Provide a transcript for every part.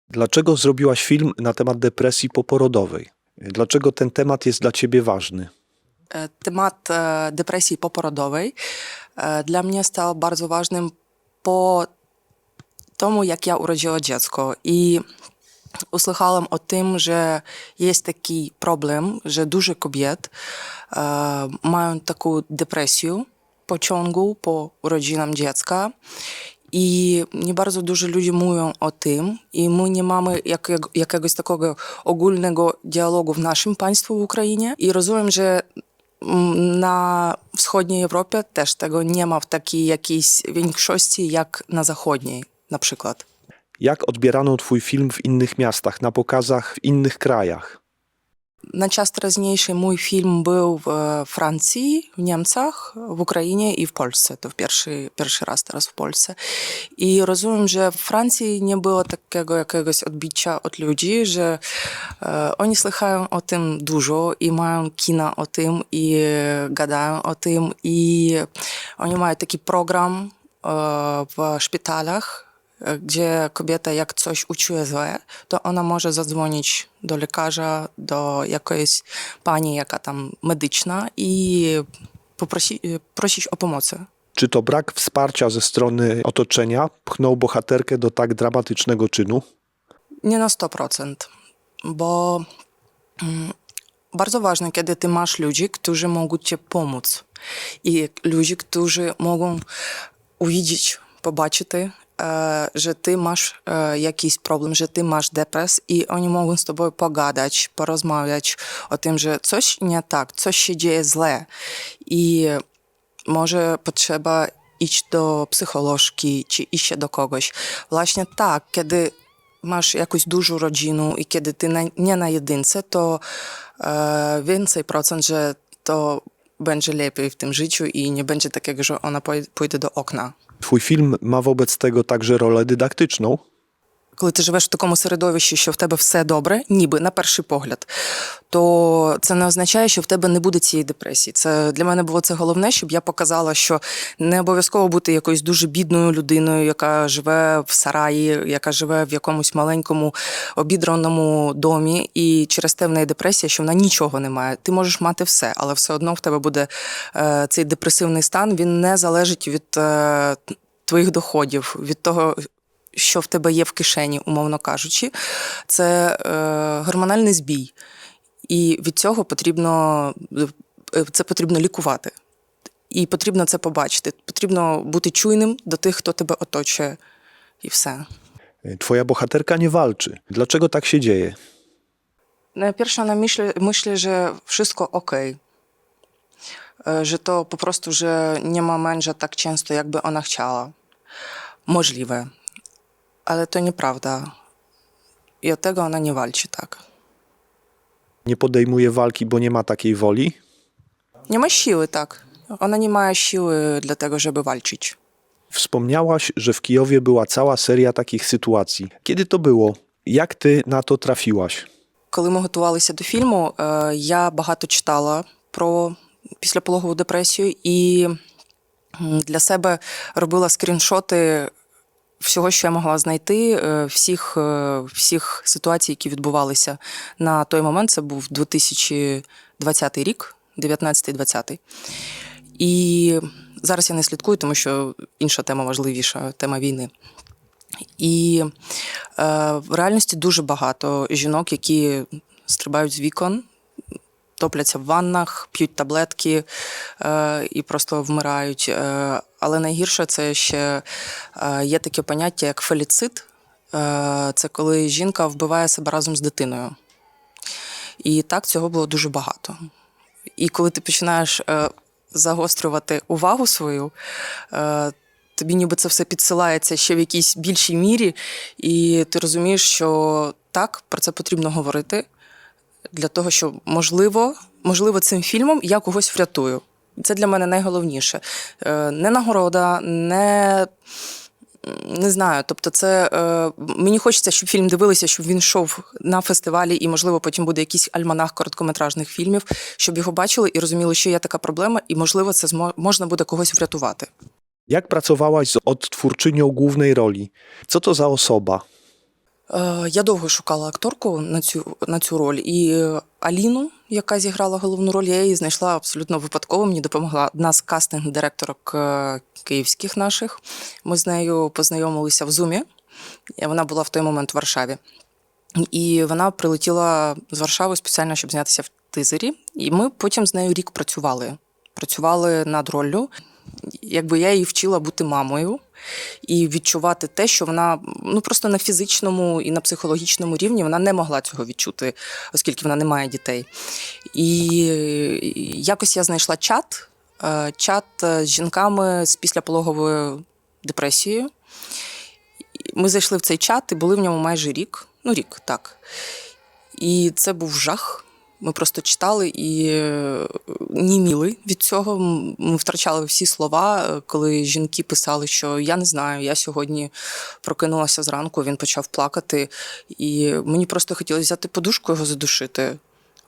Dlaczego zrobiłaś film na temat depresji poporodowej? Dlaczego ten temat jest dla ciebie ważny? Temat depresji poporodowej dla mnie stał bardzo ważnym po tomu, jak ja urodziła dziecko. I usłyszałam o tym, że jest taki problem, że dużo kobiet mają taką depresję po ciągu, po urodzinach dziecka. I nie bardzo dużo ludzi mówią o tym, i my nie mamy jakiegoś takiego ogólnego dialogu w naszym państwie w Ukrainie. I rozumiem, że na wschodniej Europie też tego nie ma w takiej jakiejś większości jak na zachodniej na przykład. Jak odbierano twój film w innych miastach, na pokazach w innych krajach? Na czas teraźniejszy mój film był w Francji, w Niemczech, w Ukrainie i w Polsce. To pierwszy raz teraz w Polsce. I rozumiem, że w Francji nie było takiego jakiegoś odbicia od ludzi, że oni słuchają o tym dużo i mają kina o tym i gadają o tym. I oni mają taki program w szpitalach, gdzie kobieta jak coś uczuje źle, to ona może zadzwonić do lekarza, do jakiejś pani, jaka tam medyczna i prosić o pomoc. Czy to brak wsparcia ze strony otoczenia pchnął bohaterkę do tak dramatycznego czynu? Nie na 100%, bo bardzo ważne, kiedy ty masz ludzi, którzy mogą ci pomóc i ludzi, którzy mogą uwidzieć, zobaczyć, że ty masz jakiś problem, że ty masz depresję i oni mogą z tobą pogadać, porozmawiać o tym, że coś nie tak, coś się dzieje źle i może potrzeba iść do psycholożki czy iść do kogoś. Właśnie tak, kiedy masz jakąś dużą rodzinę i kiedy ty nie na jedynce, to więcej procent, że to będzie lepiej w tym życiu i nie będzie takiego, że ona pójdzie do okna. Twój film ma wobec tego także rolę dydaktyczną. Коли ти живеш в такому середовищі, що в тебе все добре, ніби на перший погляд, то це не означає, що в тебе не буде цієї депресії. Це для мене було це головне, щоб я показала, що не обов'язково бути якоюсь дуже бідною людиною, яка живе в сараї, яка живе в якомусь маленькому обідраному домі, і через те в неї депресія, що вона нічого не має. Ти можеш мати все, але все одно в тебе буде цей депресивний стан, він не залежить від твоїх доходів, від того, що в тебе є в кишені, умовно кажучи, це гормональний збій. І від цього потрібно лікувати. І потрібно це побачити. Потрібно бути чуйним до тих, хто тебе оточує. І все. Twoja bohaterka nie walczy. Dlaczego tak się dzieje? Najpierw ona myśli, że wszystko okej. Że to po prostu, że nie ma męża tak często, jakby ona chciała. Możliwe. Ale to nieprawda. I od tego ona nie walczy tak. Nie podejmuje walki, bo nie ma takiej woli? Nie ma siły, tak. Ona nie ma siły dla tego, żeby walczyć. Wspomniałaś, że w Kijowie była cała seria takich sytuacji. Kiedy to było? Jak ty na to trafiłaś? Коли ми готувалися до фільму, я багато читала про післяпологову депресію і для себе робила скріншоти всього, що я могла знайти, всіх ситуацій, які відбувалися на той момент. Це був 2020 рік, 19-20. І зараз я не слідкую, тому що інша тема важливіша, тема війни. І в реальності дуже багато жінок, які стрибають з вікон, топляться в ваннах, п'ють таблетки і просто вмирають. Але найгірше це ще є таке поняття, як феліцид. Це коли жінка вбиває себе разом з дитиною. І так цього було дуже багато. І коли ти починаєш загострювати увагу свою, тобі ніби це все підсилається ще в якійсь більшій мірі, і ти розумієш, що так, про це потрібно говорити, для того, що, можливо, цим фільмом я когось врятую. Це для мене найголовніше. Не нагорода, не знаю. Тобто це мені хочеться, щоб фільм дивилися, щоб він йшов на фестивалі і, можливо, потім буде якийсь альманах короткометражних фільмів, щоб його бачили і розуміли, що є така проблема, і, можливо, це можна буде когось врятувати. Jak pracowałaś z odtwórczynią głównej roli? Co to za osoba? Я довго шукала акторку на цю роль. І Аліну, яка зіграла головну роль, я її знайшла абсолютно випадково. Мені допомогла одна з кастинг-директорок київських наших. Ми з нею познайомилися в Зумі. Вона була в той момент в Варшаві. І вона прилетіла з Варшави спеціально, щоб знятися в тизері. І ми потім з нею рік працювали. Працювали над роллю. Якби я її вчила бути мамою і відчувати те, що вона просто на фізичному і на психологічному рівні вона не могла цього відчути, оскільки вона не має дітей. І якось я знайшла чат з жінками з післяпологовою депресією. Ми зайшли в цей чат і були в ньому майже рік. Рік, так. І це був жах. Ми просто читали і німіли від цього. Ми втрачали всі слова, коли жінки писали, що я не знаю, я сьогодні прокинулася зранку, він почав плакати. І мені просто хотілося взяти подушку, його задушити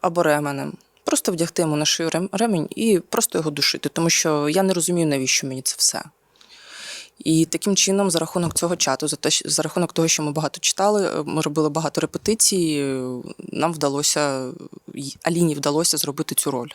або ременем. Просто вдягти йому на шию ремінь і просто його душити, тому що я не розумію, навіщо мені це все. І таким чином, за рахунок цього чату, за рахунок того, що ми багато читали, ми робили багато репетицій, Аліні вдалося зробити цю роль.